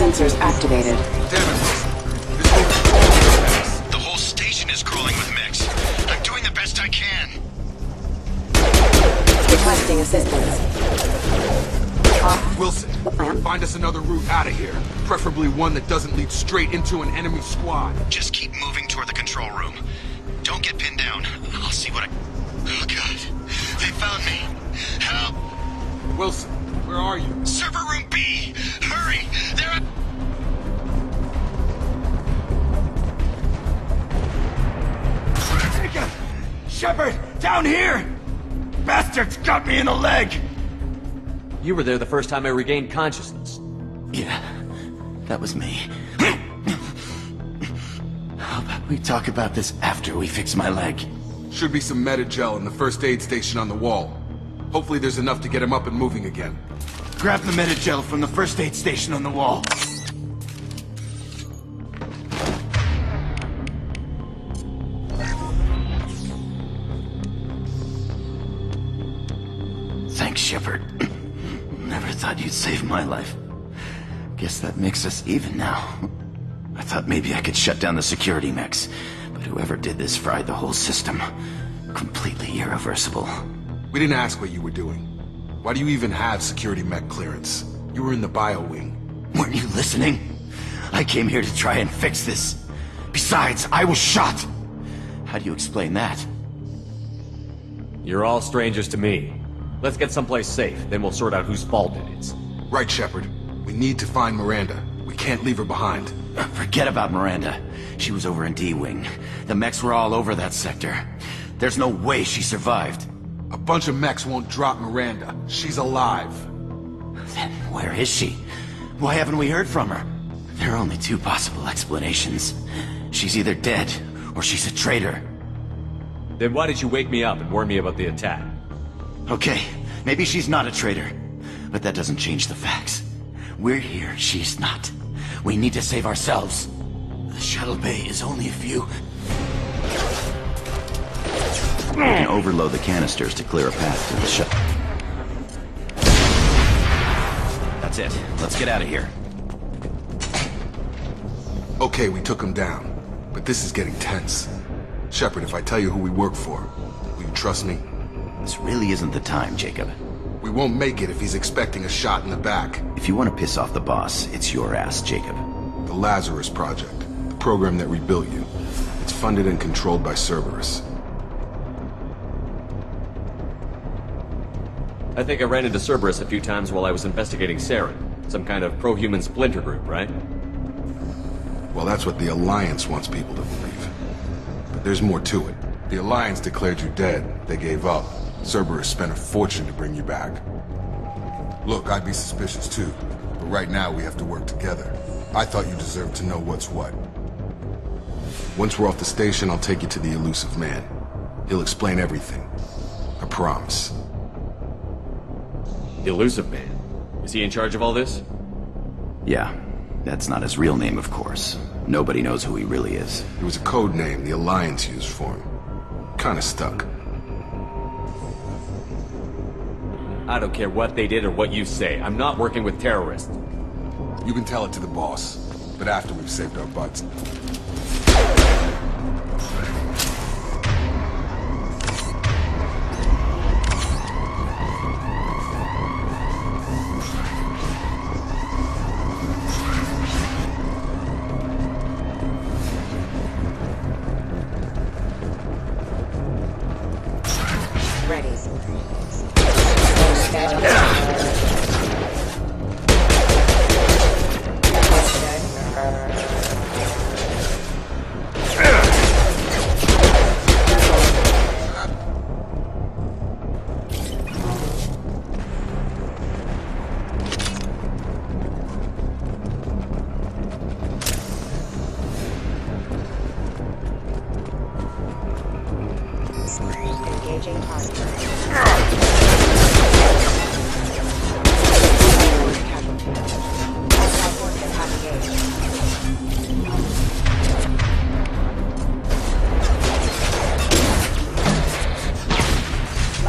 Sensors activated. Damn it, Wilson. This thing is crawling with mechs. The whole station is crawling with mechs. I'm doing the best I can. Requesting assistance. Wilson, find us another route out of here. Preferably one that doesn't lead straight into an enemy squad. Just keep moving toward the control room. Don't get pinned down. I'll see what I... Oh, God. They found me. Help! Wilson, where are you? Server room B! Hurry! They're... Shepard! Down here! Bastards got me in the leg! You were there the first time I regained consciousness. Yeah, that was me. How about we talk about this after we fix my leg? Should be some meta-gel in the first aid station on the wall. Hopefully there's enough to get him up and moving again. Grab the meta-gel from the first aid station on the wall. Thanks, Shepard. Never thought you'd save my life. Guess that makes us even now. I thought maybe I could shut down the security mechs, but whoever did this fried the whole system. Completely irreversible. We didn't ask what you were doing. Why do you even have security mech clearance? You were in the bio wing. Weren't you listening? I came here to try and fix this. Besides, I was shot! How do you explain that? You're all strangers to me. Let's get someplace safe, then we'll sort out whose fault it is. Right, Shepard. We need to find Miranda. We can't leave her behind. Forget about Miranda. She was over in D-Wing. The mechs were all over that sector. There's no way she survived. A bunch of mechs won't drop Miranda. She's alive. Then where is she? Why haven't we heard from her? There are only two possible explanations. She's either dead, or she's a traitor. Then why did you wake me up and warn me about the attack? Okay, maybe she's not a traitor. But that doesn't change the facts. We're here, she's not. We need to save ourselves. The shuttle bay is only a few... You can overload the canisters to clear a path to the shuttle. That's it. Let's get out of here. Okay, we took him down. But this is getting tense. Shepard, if I tell you who we work for, will you trust me? This really isn't the time, Jacob. We won't make it if he's expecting a shot in the back. If you want to piss off the boss, it's your ass, Jacob. The Lazarus Project. The program that rebuilt you. It's funded and controlled by Cerberus. I think I ran into Cerberus a few times while I was investigating Saren. Some kind of pro-human splinter group, right? Well, that's what the Alliance wants people to believe. But there's more to it. The Alliance declared you dead. They gave up. Cerberus spent a fortune to bring you back. Look, I'd be suspicious too. But right now we have to work together. I thought you deserved to know what's what. Once we're off the station, I'll take you to the Illusive Man. He'll explain everything. I promise. Illusive Man? Is he in charge of all this? Yeah. That's not his real name, of course. Nobody knows who he really is. It was a code name the Alliance used for him. Kinda stuck. I don't care what they did or what you say. I'm not working with terrorists. You can tell it to the boss, but after we've saved our butts.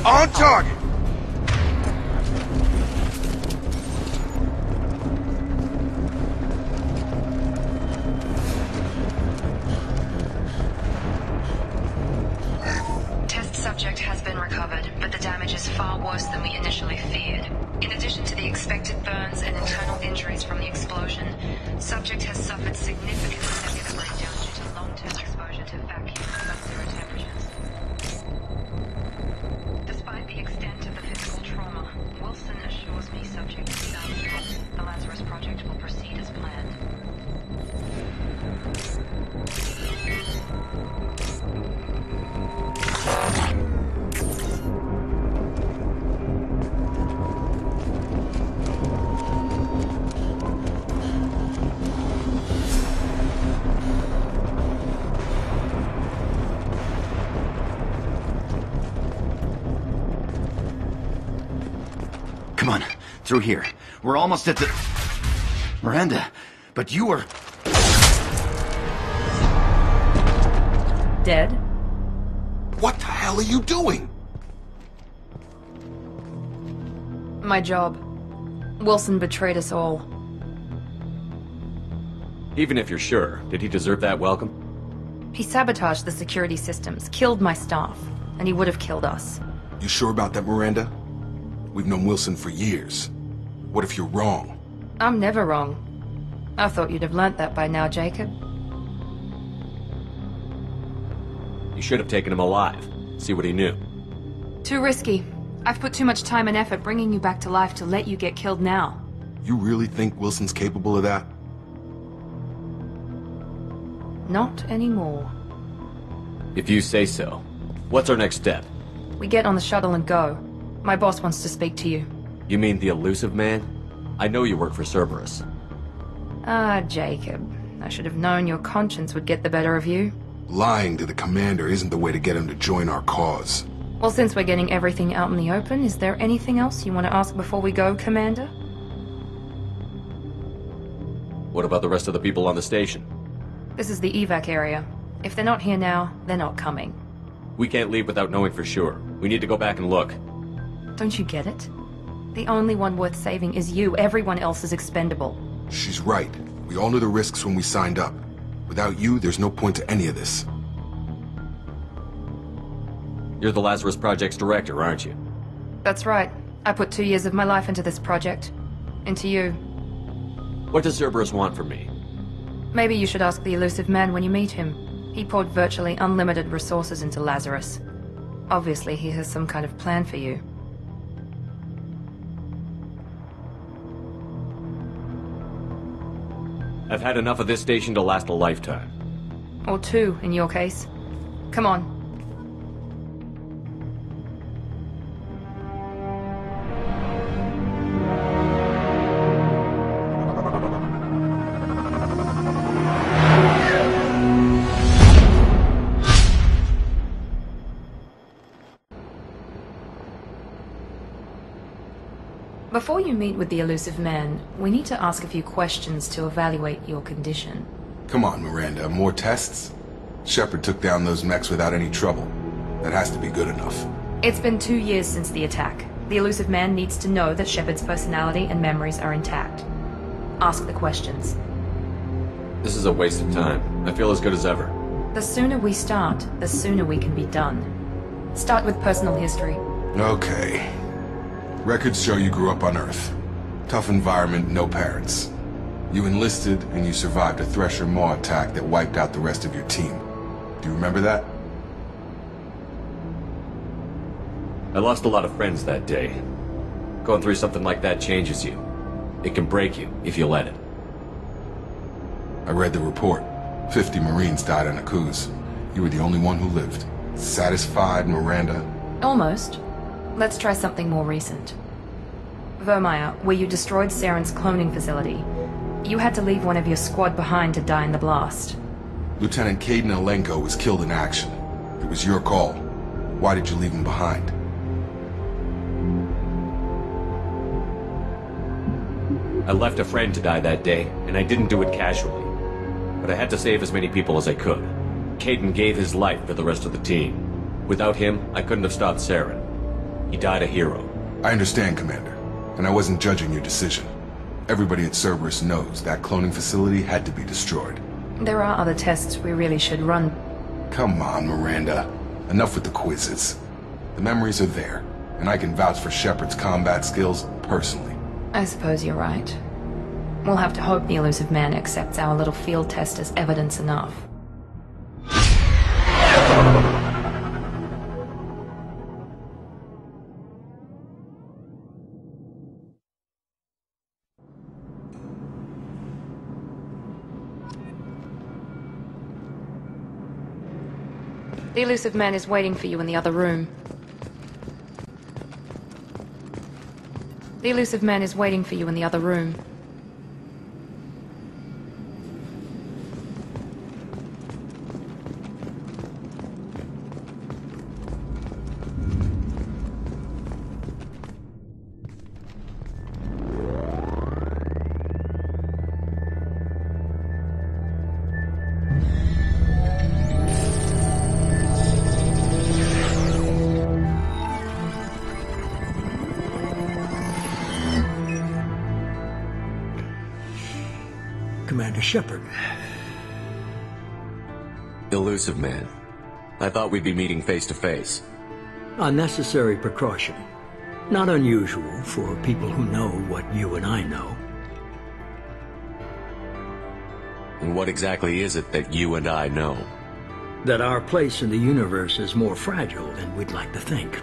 On target! worse than we initially feared. In addition to the expected burns and internal injuries from the explosion, subject has suffered significant cellular breakdown due to long-term exposure to vacuum and sub-zero temperatures. Despite the extent of the physical trauma, Wilson assures me subject is stable. The Lazarus Project will proceed as planned. Come on, through here. We're almost at the... Miranda, but you were... Dead? What the hell are you doing? My job. Wilson betrayed us all. Even if you're sure, did he deserve that welcome? He sabotaged the security systems, killed my staff, and he would have killed us. You sure about that, Miranda? We've known Wilson for years. What if you're wrong? I'm never wrong. I thought you'd have learnt that by now, Jacob. You should have taken him alive. See what he knew. Too risky. I've put too much time and effort bringing you back to life to let you get killed now. You really think Wilson's capable of that? Not anymore. If you say so. What's our next step? We get on the shuttle and go. My boss wants to speak to you. You mean the Illusive man? I know you work for Cerberus. Ah, Jacob. I should have known your conscience would get the better of you. Lying to the commander isn't the way to get him to join our cause. Well, since we're getting everything out in the open, is there anything else you want to ask before we go, Commander? What about the rest of the people on the station? This is the evac area. If they're not here now, they're not coming. We can't leave without knowing for sure. We need to go back and look. Don't you get it? The only one worth saving is you. Everyone else is expendable. She's right. We all knew the risks when we signed up. Without you, there's no point to any of this. You're the Lazarus Project's director, aren't you? That's right. I put 2 years of my life into this project. Into you. What does Cerberus want from me? Maybe you should ask the Illusive man when you meet him. He poured virtually unlimited resources into Lazarus. Obviously, he has some kind of plan for you. I've had enough of this station to last a lifetime. Or 2, in your case. Come on. Before you meet with the Illusive man, we need to ask a few questions to evaluate your condition. Come on, Miranda, more tests? Shepard took down those mechs without any trouble. That has to be good enough. It's been 2 years since the attack. The Illusive man needs to know that Shepard's personality and memories are intact. Ask the questions. This is a waste of time. I feel as good as ever. The sooner we start, the sooner we can be done. Start with personal history. Okay. Records show you grew up on Earth. Tough environment, no parents. You enlisted, and you survived a Thresher Maw attack that wiped out the rest of your team. Do you remember that? I lost a lot of friends that day. Going through something like that changes you. It can break you, if you let it. I read the report. 50 Marines died on Akuz. You were the only one who lived. Satisfied, Miranda? Almost. Let's try something more recent. Vermeer, where you destroyed Saren's cloning facility. You had to leave one of your squad behind to die in the blast. Lieutenant Caden Alenko was killed in action. It was your call. Why did you leave him behind? I left a friend to die that day, and I didn't do it casually. But I had to save as many people as I could. Caden gave his life for the rest of the team. Without him, I couldn't have stopped Saren. He died a hero. I understand, Commander, and I wasn't judging your decision. Everybody at Cerberus knows that cloning facility had to be destroyed. There are other tests we really should run. Come on, Miranda. Enough with the quizzes. The memories are there, And I can vouch for Shepard's combat skills personally. I suppose you're right. We'll have to hope the Illusive Man accepts our little field test as evidence enough. The Illusive Man is waiting for you in the other room. The Illusive Man is waiting for you in the other room. Commander Shepard. Illusive Man. I thought we'd be meeting face to face. A necessary precaution. Not unusual for people who know what you and I know. And what exactly is it that you and I know? That our place in the universe is more fragile than we'd like to think.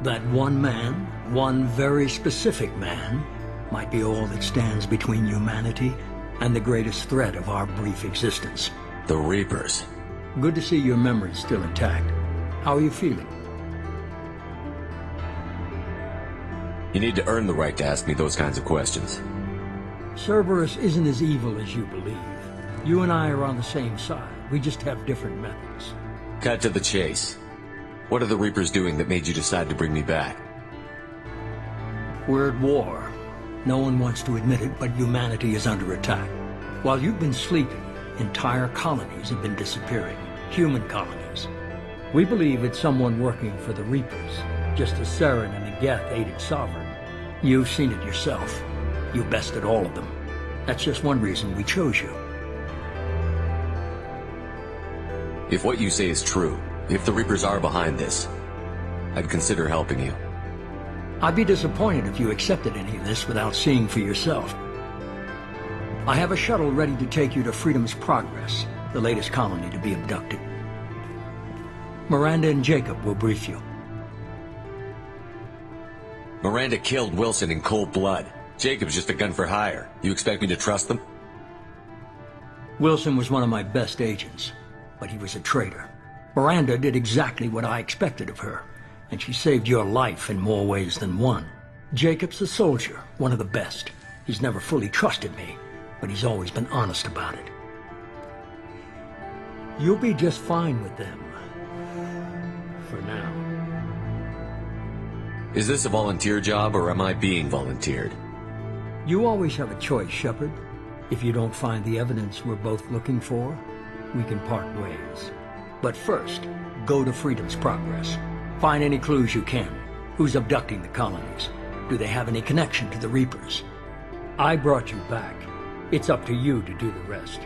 That one man, one very specific man, might be all that stands between humanity and the greatest threat of our brief existence. The Reapers. Good to see your memory's still intact. How are you feeling? You need to earn the right to ask me those kinds of questions. Cerberus isn't as evil as you believe. You and I are on the same side. We just have different methods. Cut to the chase. What are the Reapers doing that made you decide to bring me back? We're at war. No one wants to admit it, but humanity is under attack. While you've been sleeping, entire colonies have been disappearing. Human colonies. We believe it's someone working for the Reapers, just as Saren and the Geth aided Sovereign. You've seen it yourself. You bested all of them. That's just one reason we chose you. If what you say is true, if the Reapers are behind this, I'd consider helping you. I'd be disappointed if you accepted any of this without seeing for yourself. I have a shuttle ready to take you to Freedom's Progress, the latest colony to be abducted. Miranda and Jacob will brief you. Miranda killed Wilson in cold blood. Jacob's just a gun for hire. You expect me to trust them? Wilson was one of my best agents, but he was a traitor. Miranda did exactly what I expected of her, and she saved your life in more ways than one. Jacob's a soldier, one of the best. He's never fully trusted me, but he's always been honest about it. You'll be just fine with them. For now. Is this a volunteer job, or am I being volunteered? You always have a choice, Shepard. If you don't find the evidence we're both looking for, we can part ways. But first, go to Freedom's Progress. Find any clues you can. Who's abducting the colonies? Do they have any connection to the Reapers? I brought you back. It's up to you to do the rest.